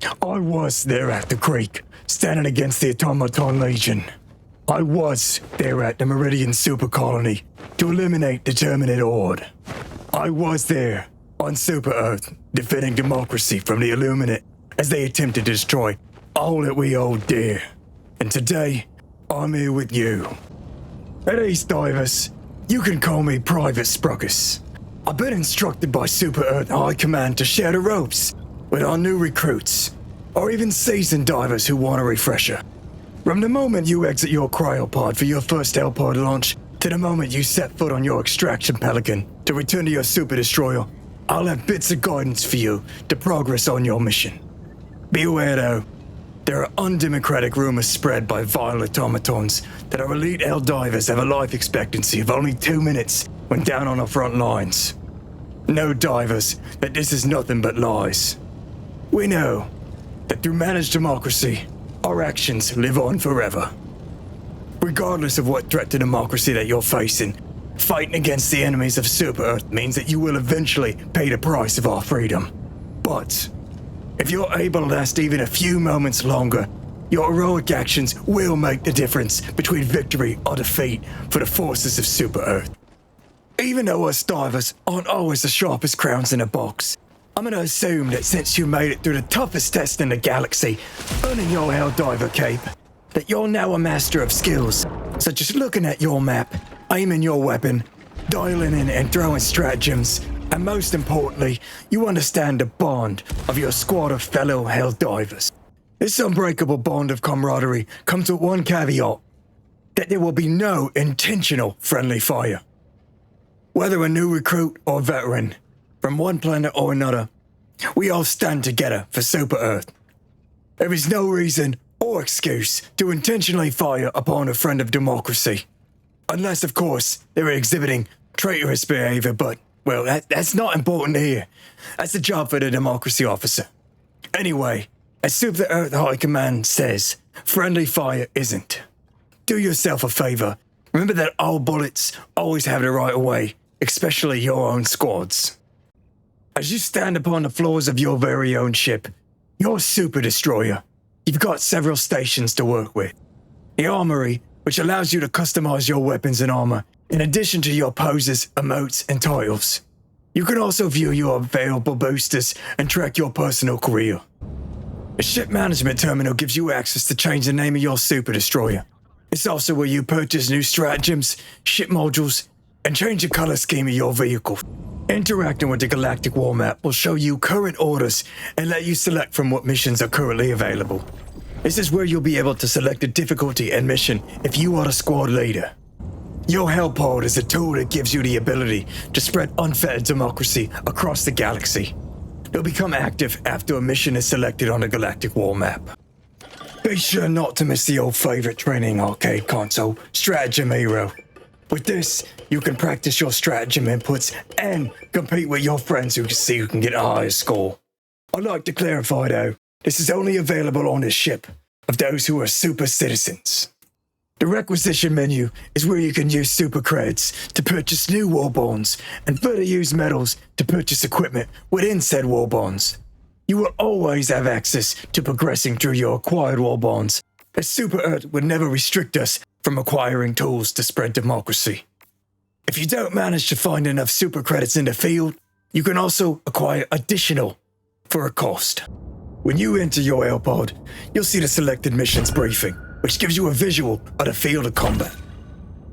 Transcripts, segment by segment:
I was there at the creek, standing against the Automaton Legion. I was there at the Meridian Super Colony to eliminate the Terminate Horde. I was there on Super Earth, defending democracy from the Illuminate as they attempted to destroy all that we hold dear. And today, I'm here with you. At Helldivers, you can call me Private Spruckus. I've been instructed by Super Earth High Command to share the ropes with our new recruits, or even seasoned divers who want a refresher. From the moment you exit your cryopod for your first Hellpod launch, to the moment you set foot on your extraction pelican to return to your super destroyer, I'll have bits of guidance for you to progress on your mission. Be aware though, there are undemocratic rumors spread by vile automatons that our elite Helldivers have a life expectancy of only 2 minutes when down on the front lines. Know, divers, that this is nothing but lies. We know that through managed democracy, our actions live on forever. Regardless of what threat to democracy that you're facing, fighting against the enemies of Super Earth means that you will eventually pay the price of our freedom. But if you're able to last even a few moments longer, your heroic actions will make the difference between victory or defeat for the forces of Super Earth. Even though us divers aren't always the sharpest crowns in a box, I'm gonna assume that since you made it through the toughest test in the galaxy, earning your Helldiver cape, that you're now a master of skills, such as looking at your map, aiming your weapon, dialing in and throwing stratagems, and most importantly, you understand the bond of your squad of fellow Helldivers. This unbreakable bond of camaraderie comes with one caveat, that there will be no intentional friendly fire. Whether a new recruit or veteran, from one planet or another, we all stand together for Super Earth. There is no reason or excuse to intentionally fire upon a friend of democracy. Unless, of course, they're exhibiting traitorous behavior, but, well, that's not important here. That's a job for the democracy officer. Anyway, as Super Earth High Command says, friendly fire isn't. Do yourself a favor. Remember that all bullets always have the right of way, especially your own squads. As you stand upon the floors of your very own ship, your super destroyer, you've got several stations to work with. The armory, which allows you to customize your weapons and armor, in addition to your poses, emotes, and titles. You can also view your available boosters and track your personal career. The ship management terminal gives you access to change the name of your super destroyer. It's also where you purchase new stratagems, ship modules, and change the color scheme of your vehicle. Interacting with the Galactic War Map will show you current orders and let you select from what missions are currently available. This is where you'll be able to select the difficulty and mission if you are the squad leader. Your Hellpod is a tool that gives you the ability to spread unfettered democracy across the galaxy. It'll become active after a mission is selected on the Galactic War Map. Be sure not to miss the old favorite training arcade console, Stratagem Hero. With this, you can practice your stratagem inputs and compete with your friends who can see who can get a higher score. I'd like to clarify though, this is only available on this ship of those who are super citizens. The requisition menu is where you can use super credits to purchase new war bonds and further use medals to purchase equipment within said war bonds. You will always have access to progressing through your acquired war bonds, as Super Earth would never restrict us from acquiring tools to spread democracy. If you don't manage to find enough super credits in the field, you can also acquire additional for a cost. When you enter your Hellpod, you'll see the selected missions briefing, which gives you a visual of the field of combat.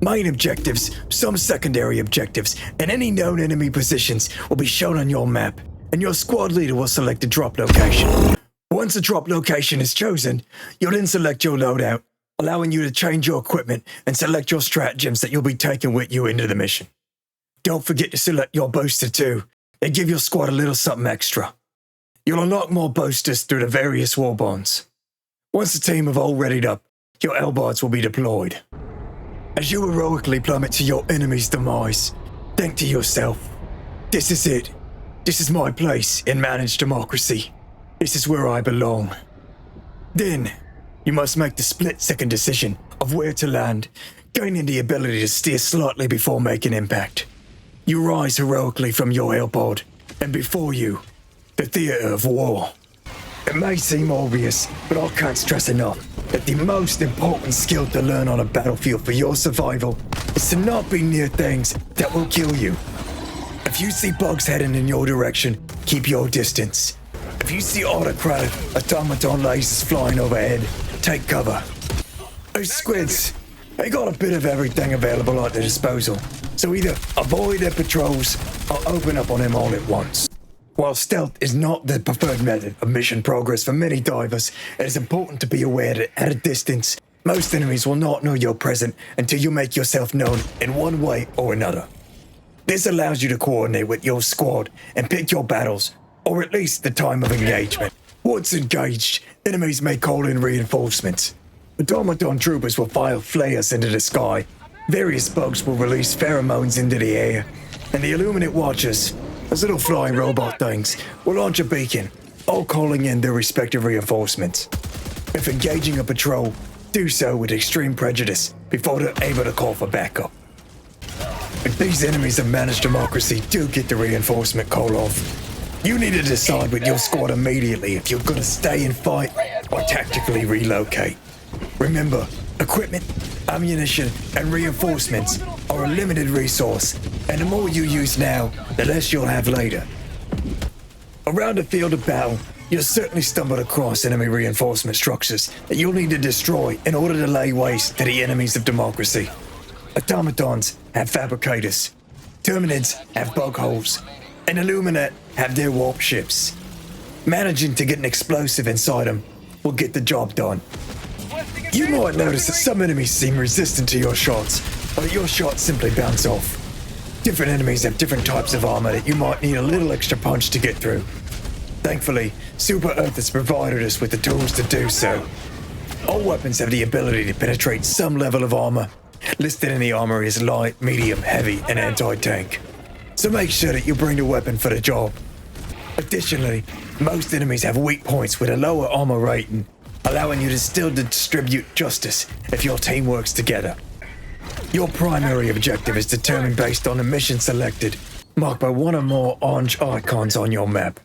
Main objectives, some secondary objectives, and any known enemy positions will be shown on your map, and your squad leader will select a drop location. Once a drop location is chosen, you'll then select your loadout, allowing you to change your equipment and select your stratagems that you'll be taking with you into the mission. Don't forget to select your booster too. They give your squad a little something extra. You'll unlock more boosters through the various war bonds. Once the team have all readied up, your Hellbards will be deployed. As you heroically plummet to your enemy's demise, think to yourself, this is it. This is my place in managed democracy. This is where I belong. Then, you must make the split-second decision of where to land, gaining the ability to steer slightly before making impact. You rise heroically from your Hellpod, and before you, the theater of war. It may seem obvious, but I can't stress enough that the most important skill to learn on a battlefield for your survival is to not be near things that will kill you. If you see bugs heading in your direction, keep your distance. If you see autocratic automaton lasers flying overhead, take cover. Those squids, they got a bit of everything available at their disposal, so either avoid their patrols or open up on them all at once. While stealth is not the preferred method of mission progress for many divers, it is important to be aware that at a distance, most enemies will not know you're present until you make yourself known in one way or another. This allows you to coordinate with your squad and pick your battles, or at least the time of engagement. Once engaged, enemies may call in reinforcements. Automaton troopers will fire flares into the sky, various bugs will release pheromones into the air, and the Illuminate Watchers, those little flying robot things, will launch a beacon, all calling in their respective reinforcements. If engaging a patrol, do so with extreme prejudice before they're able to call for backup. If these enemies of managed democracy do get the reinforcement call off, you need to decide with your squad immediately if you're going to stay and fight or tactically relocate. Remember, equipment, ammunition, and reinforcements are a limited resource, and the more you use now, the less you'll have later. Around the field of battle, you'll certainly stumble across enemy reinforcement structures that you'll need to destroy in order to lay waste to the enemies of democracy. Automatons have fabricators, Terminids have bug holes, and Illuminate have their warp ships. Managing to get an explosive inside them will get the job done. You might notice that some enemies seem resistant to your shots, or that your shots simply bounce off. Different enemies have different types of armor that you might need a little extra punch to get through. Thankfully, Super Earth has provided us with the tools to do so. All weapons have the ability to penetrate some level of armor. Listed in the armory is light, medium, heavy, and anti-tank. So make sure that you bring the weapon for the job. Additionally, most enemies have weak points with a lower armor rating, allowing you to still distribute justice if your team works together. Your primary objective is determined based on the mission selected, marked by one or more orange icons on your map.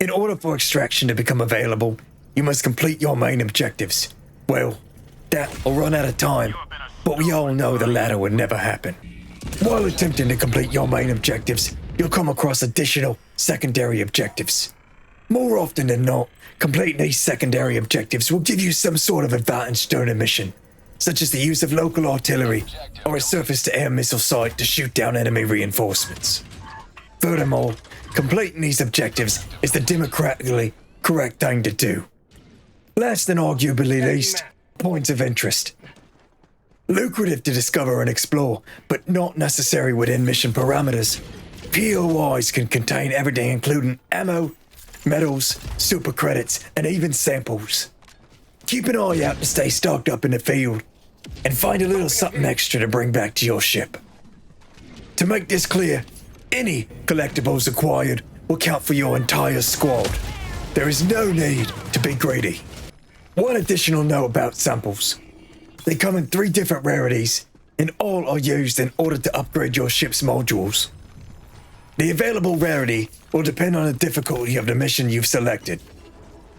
In order for extraction to become available, you must complete your main objectives. Well, that will run out of time, but we all know the latter would never happen. While attempting to complete your main objectives, you'll come across additional secondary objectives. More often than not, completing these secondary objectives will give you some sort of advantage during a mission, such as the use of local artillery or a surface-to-air missile site to shoot down enemy reinforcements. Furthermore, completing these objectives is the democratically correct thing to do. Last and arguably least, points of interest. Lucrative to discover and explore, but not necessary within mission parameters. POIs can contain everything including ammo, medals, super credits, and even samples. Keep an eye out to stay stocked up in the field, and find a little something extra to bring back to your ship. To make this clear, any collectibles acquired will count for your entire squad. There is no need to be greedy. One additional note about samples. They come in 3 different rarities, and all are used in order to upgrade your ship's modules. The available rarity will depend on the difficulty of the mission you've selected.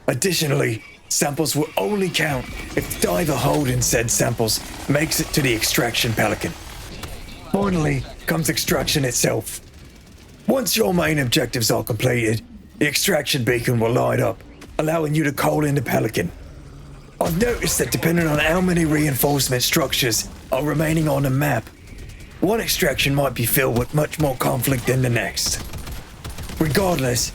Additionally, samples will only count if the diver holding said samples makes it to the extraction pelican. Finally comes extraction itself. Once your main objectives are completed, the extraction beacon will light up, allowing you to call in the pelican. I've noticed that depending on how many reinforcement structures are remaining on the map, one extraction might be filled with much more conflict than the next. Regardless,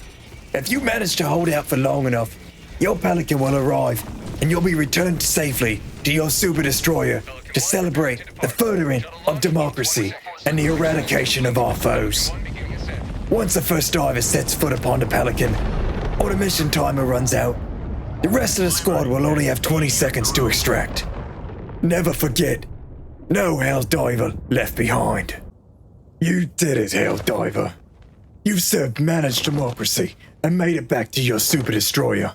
if you manage to hold out for long enough, your pelican will arrive and you'll be returned safely to your super destroyer to celebrate the furthering of democracy and the eradication of our foes. Once the first diver sets foot upon the pelican, or the mission timer runs out, the rest of the squad will only have 20 seconds to extract. Never forget, no Helldiver left behind. You did it, Helldiver. You've served managed democracy and made it back to your super destroyer.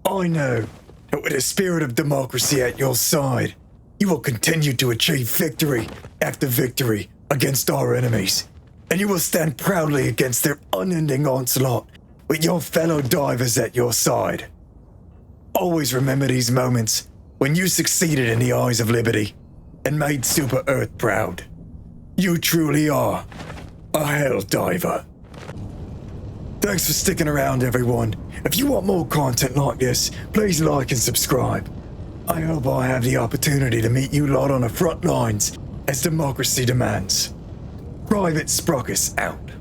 I know that with the spirit of democracy at your side, you will continue to achieve victory after victory against our enemies, and you will stand proudly against their unending onslaught with your fellow divers at your side. Always remember these moments when you succeeded in the eyes of liberty and made Super Earth proud. You truly are a Helldiver. Thanks for sticking around, everyone. If you want more content like this, please like and subscribe. I hope I have the opportunity to meet you lot on the front lines as democracy demands. Private Spruckus out.